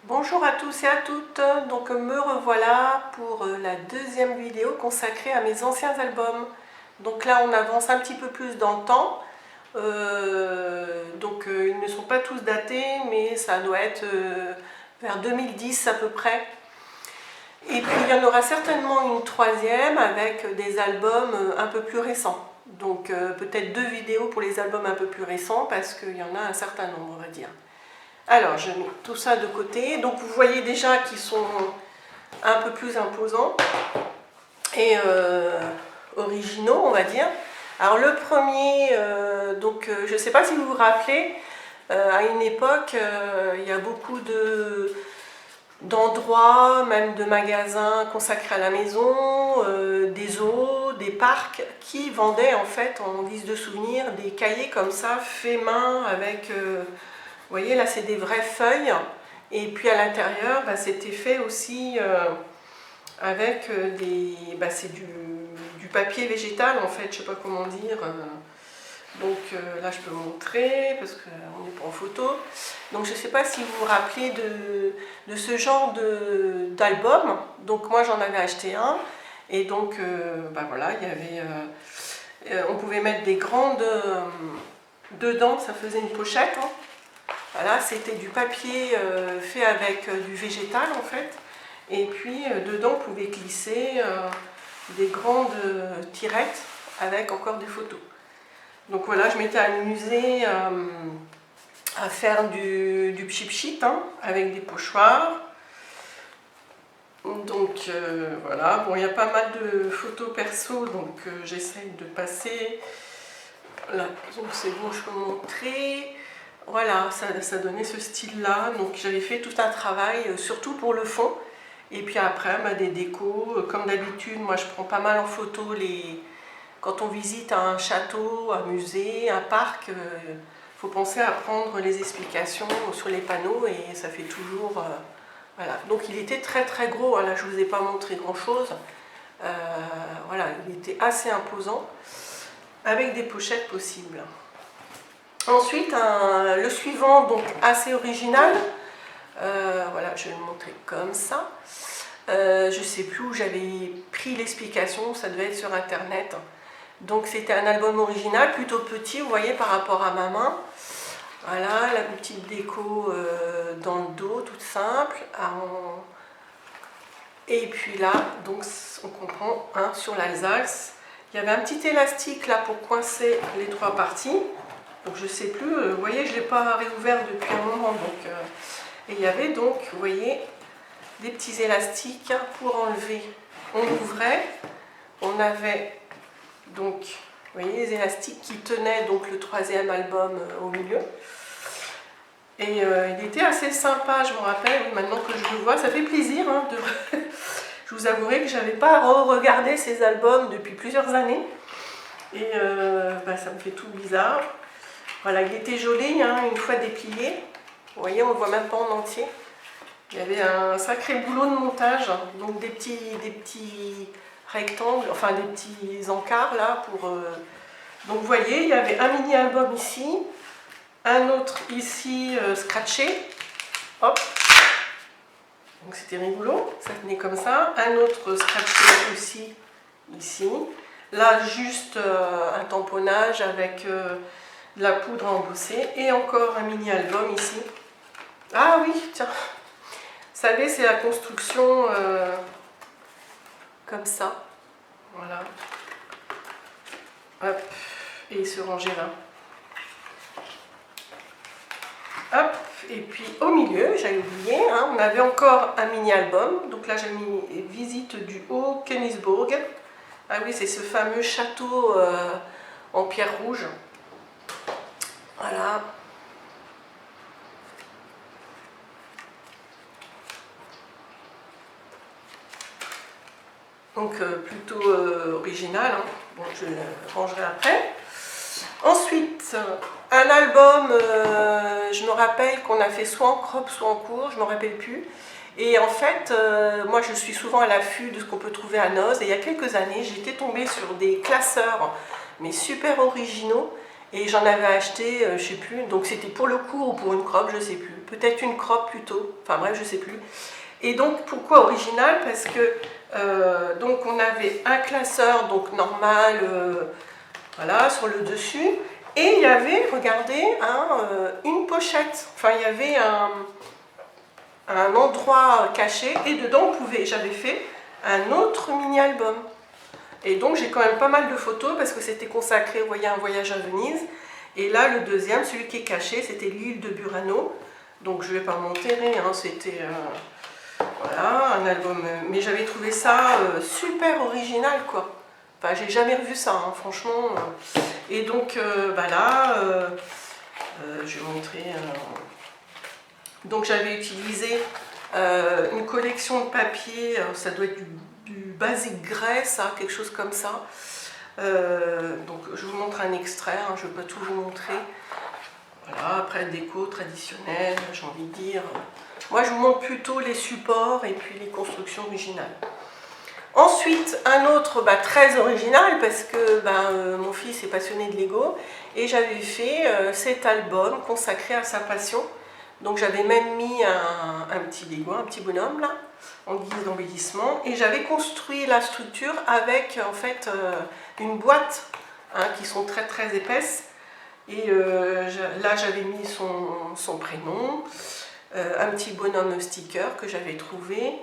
Bonjour à tous et à toutes, donc me revoilà pour la deuxième vidéo consacrée à mes anciens albums. Donc là on avance un petit peu plus dans le temps, ils ne sont pas tous datés mais ça doit être vers 2010 à peu près. Et puis il y en aura certainement une troisième avec des albums un peu plus récents. Donc peut-être deux vidéos pour les albums un peu plus récents parce qu'il y en a un certain nombre on va dire. Alors, je mets tout ça de côté. Donc, vous voyez déjà qu'ils sont un peu plus imposants et originaux, on va dire. Alors, le premier, je ne sais pas si vous vous rappelez, à une époque, il y a beaucoup d'endroits, même de magasins consacrés à la maison, des zoos, des parcs, qui vendaient en fait, en guise de souvenir, des cahiers comme ça, faits main avec... vous voyez, là, c'est des vraies feuilles. Et puis à l'intérieur, c'était fait aussi avec c'est du papier végétal, en fait, je ne sais pas comment dire. Là, je peux montrer, parce qu'on n'est pas en photo. Donc, je ne sais pas si vous vous rappelez de ce genre d'album. Donc, moi, j'en avais acheté un. Et donc, voilà, il y avait... on pouvait mettre des grandes... dedans, ça faisait une pochette, hein. Voilà, c'était du papier fait avec du végétal en fait. Et puis dedans, on pouvait glisser des grandes tirettes avec encore des photos. Donc voilà, je m'étais amusée à faire du pchit-pchit avec des pochoirs. Donc voilà, bon, il y a pas mal de photos perso, donc j'essaye de passer. Là, donc c'est bon, je peux montrer. Voilà, ça donnait ce style-là. Donc j'avais fait tout un travail, surtout pour le fond. Et puis après, des décos. Comme d'habitude, moi je prends pas mal en photo quand on visite un château, un musée, un parc. Faut penser à prendre les explications sur les panneaux et ça fait toujours... voilà. Donc il était très très gros. Là, je ne vous ai pas montré grand-chose. Voilà, il était assez imposant avec des pochettes possibles. Ensuite, le suivant, donc assez original, voilà, je vais le montrer comme ça. Je ne sais plus où j'avais pris l'explication, ça devait être sur internet. Donc c'était un album original, plutôt petit, vous voyez, par rapport à ma main. Voilà, la petite déco dans le dos, toute simple. Et puis là, donc on comprend, sur l'Alsace, il y avait un petit élastique là pour coincer les trois parties. Donc je ne sais plus, vous voyez, je ne l'ai pas réouvert depuis un moment. Et il y avait donc, vous voyez, des petits élastiques pour enlever. On ouvrait, on avait donc, vous voyez, les élastiques qui tenaient donc le troisième album au milieu. Et il était assez sympa, je me rappelle, maintenant que je le vois, ça fait plaisir. Je vous avouerai que je n'avais pas regardé ces albums depuis plusieurs années. Et ça me fait tout bizarre. Voilà, il était joli, une fois déplié. Vous voyez, on ne le voit même pas en entier. Il y avait un sacré boulot de montage, donc des petits rectangles, enfin des petits encarts là pour... Donc vous voyez, il y avait un mini-album ici, un autre ici scratché. Hop. Donc c'était rigolo, ça tenait comme ça. Un autre scratché aussi ici. Là, juste un tamponnage avec... de la poudre à embosser et encore un mini-album ici. Ah oui, tiens, vous savez, c'est la construction comme ça. Voilà. Hop, et il se rangeait là. Hop, et puis au milieu, j'avais oublié, on avait encore un mini-album. Donc là, j'ai mis Visite du Haut-Königsbourg. Ah oui, c'est ce fameux château en pierre rouge. Voilà. Donc plutôt original. Bon, je le rangerai après. Ensuite, un album, je me rappelle qu'on a fait soit en crop, soit en court, je ne me rappelle plus. Et en fait, moi je suis souvent à l'affût de ce qu'on peut trouver à Noz. Et il y a quelques années, j'étais tombée sur des classeurs, mais super originaux. Et j'en avais acheté, je ne sais plus, donc c'était pour le court ou pour une crop, je ne sais plus. peut-être une crop plutôt, enfin bref, je sais plus. Et donc pourquoi original? Parce que donc on avait un classeur donc normal, voilà, sur le dessus, et il y avait, regardez, une pochette, enfin il y avait un endroit caché, et dedans j'avais fait un autre mini-album. Et donc j'ai quand même pas mal de photos parce que c'était consacré, vous voyez, à un voyage à Venise. Et là, le deuxième, celui qui est caché, c'était l'île de Burano. Donc je ne vais pas m'enterrer, hein, c'était voilà, un album. Mais j'avais trouvé ça super original, quoi. Enfin, j'ai jamais revu ça, hein, franchement. Et donc bah là, je vais montrer. Donc j'avais utilisé une collection de papier, ça doit être du basique grès, ça, quelque chose comme ça. Donc je vous montre un extrait, hein, je ne peux pas tout vous montrer. Voilà, après déco traditionnelle, j'ai envie de dire. Moi je vous montre plutôt les supports et puis les constructions originales. Ensuite, un autre très original parce que mon fils est passionné de Lego et j'avais fait cet album consacré à sa passion. Donc j'avais même mis un petit Lego, un petit bonhomme là, en guise d'embellissement, et j'avais construit la structure avec en fait une boîte qui sont très très épaisses. Et là j'avais mis son prénom, un petit bonhomme sticker que j'avais trouvé.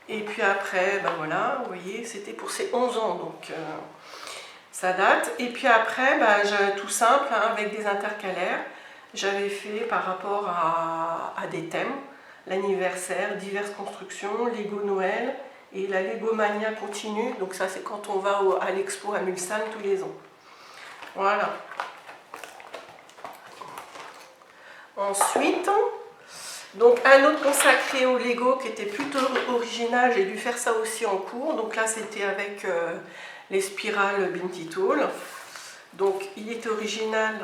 Et puis après, voilà, vous voyez, c'était pour ses 11 ans, donc ça date. Et puis après, tout simple, hein, avec des intercalaires, j'avais fait par rapport à des thèmes, l'anniversaire, diverses constructions, Lego Noël et la Lego Mania continue. Donc ça, c'est quand on va à l'expo à Mulsanne tous les ans. Voilà. Ensuite, donc un autre consacré au Lego qui était plutôt original, j'ai dû faire ça aussi en cours. Donc là, c'était avec les spirales Binti Tool. Donc il est original.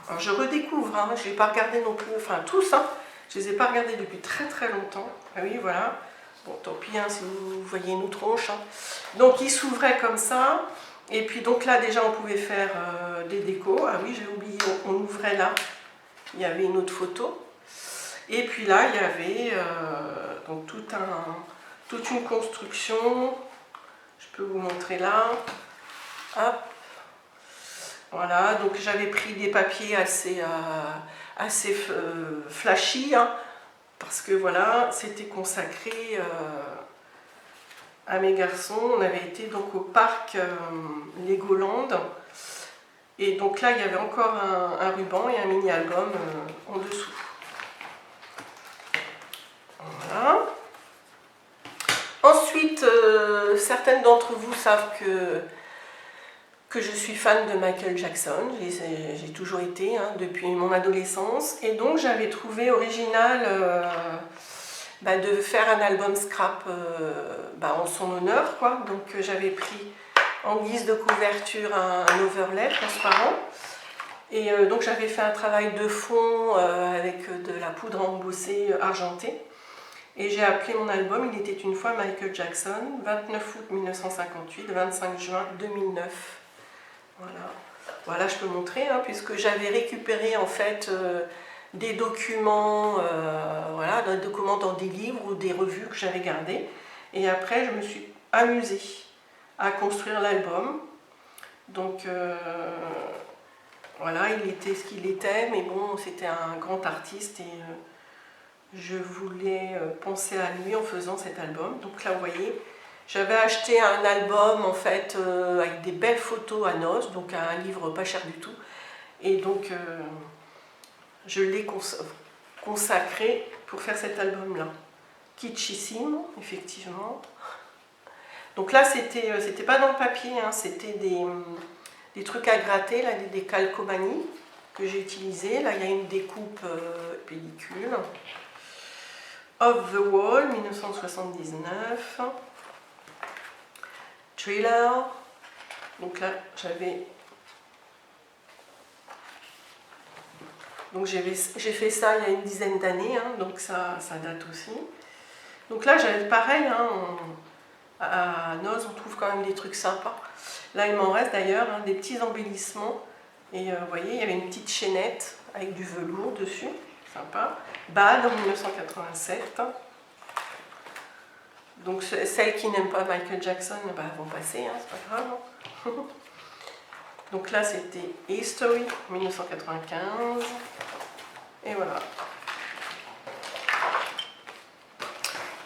Alors, je redécouvre, hein, je ne l'ai pas regardé non plus, enfin tous, hein, je ne les ai pas regardés depuis très très longtemps. Ah oui, voilà. Bon, tant pis, hein, si vous voyez nos tronches. Hein. Donc il s'ouvrait comme ça. Et puis donc là, déjà, on pouvait faire des décos. Ah oui, j'ai oublié, on ouvrait là. Il y avait une autre photo. Et puis là, il y avait donc toute une construction. Je peux vous montrer là. Hop. Voilà, donc j'avais pris des papiers assez flashy, hein, parce que voilà, c'était consacré à mes garçons. On avait été donc au parc Legoland. Et donc là, il y avait encore un ruban et un mini-album en dessous. Voilà. Ensuite, certaines d'entre vous savent que je suis fan de Michael Jackson, j'ai toujours été depuis mon adolescence, et donc j'avais trouvé original de faire un album scrap en son honneur, quoi. Donc j'avais pris en guise de couverture un overlay transparent, et donc j'avais fait un travail de fond avec de la poudre embossée argentée, et j'ai appelé mon album « Il était une fois Michael Jackson », 29 août 1958, 25 juin 2009. Voilà, je peux montrer, hein, puisque j'avais récupéré en fait des documents, des documents dans des livres ou des revues que j'avais gardées. Et après, je me suis amusée à construire l'album. Donc voilà, il était ce qu'il était, mais bon, c'était un grand artiste et je voulais penser à lui en faisant cet album. Donc là, vous voyez. J'avais acheté un album en fait avec des belles photos à noces, donc un livre pas cher du tout. Et donc je l'ai consacré pour faire cet album-là. Kitschissime, effectivement. Donc là, c'était pas dans le papier, hein, c'était des trucs à gratter, là, des calcomanies que j'ai utilisées. Là, il y a une découpe pellicule. Off the Wall, 1979. Thriller, donc là j'ai fait ça il y a une dizaine d'années, hein, donc ça date aussi. Donc là j'avais pareil, hein, à Noz on trouve quand même des trucs sympas. Là il m'en reste d'ailleurs hein, des petits embellissements, et vous voyez il y avait une petite chaînette avec du velours dessus. sympa. Bad en 1987. Donc celles qui n'aiment pas Michael Jackson bah, vont passer, hein, c'est pas grave. Donc là c'était History 1995. Et voilà.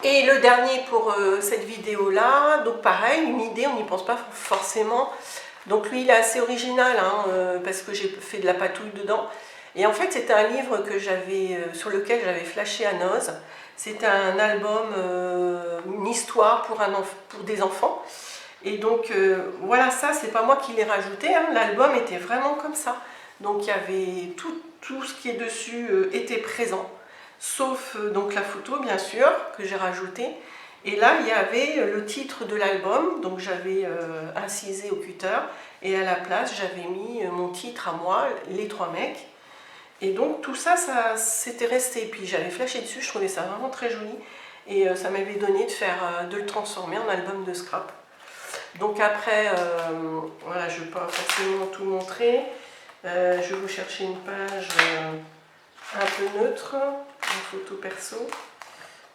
Et le dernier pour cette vidéo là, donc pareil, une idée, on n'y pense pas forcément. Donc lui il est assez original hein, parce que j'ai fait de la patouille dedans. Et en fait c'était un livre que sur lequel j'avais flashé à Noz. C'était un album, une histoire pour des enfants. Et donc voilà, ça c'est pas moi qui l'ai rajouté, hein. L'album était vraiment comme ça. Donc il y avait tout ce qui est dessus était présent. Sauf donc la photo bien sûr que j'ai rajoutée. Et là il y avait le titre de l'album, donc j'avais incisé au cutter et à la place j'avais mis mon titre à moi, Les Trois Mecs. Et donc tout ça, ça s'était resté. Puis j'avais flashé dessus, je trouvais ça vraiment très joli. Et ça m'avait donné de le transformer en album de scrap. Donc après, voilà, je ne vais pas forcément tout montrer. Je vais vous chercher une page un peu neutre, une photo perso,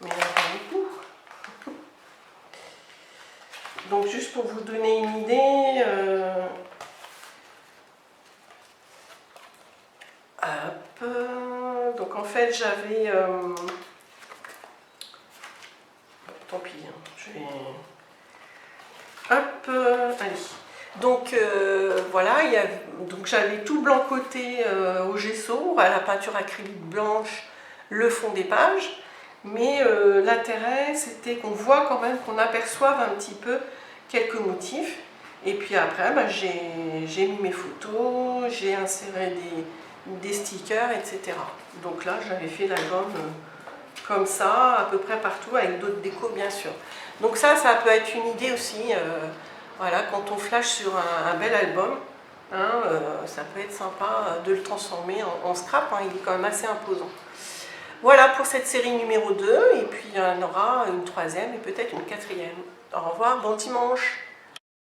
mais il y en a pas beaucoup. Donc juste pour vous donner une idée, hop, donc en fait j'avais, tant pis, hein, je vais, hop, allez. Donc voilà, donc j'avais tout blanc côté au gesso, à la peinture acrylique blanche, le fond des pages. Mais l'intérêt, c'était qu'on voit quand même, qu'on aperçoive un petit peu quelques motifs. Et puis après, bah, j'ai mis mes photos, j'ai inséré des stickers, etc. Donc là, j'avais fait l'album comme ça, à peu près partout, avec d'autres décos, bien sûr. Donc ça peut être une idée aussi. Voilà, quand on flash sur un bel album, hein, ça peut être sympa de le transformer en scrap. Hein, il est quand même assez imposant. Voilà pour cette série numéro 2, et puis il y en aura une troisième et peut-être une quatrième. Au revoir, bon dimanche!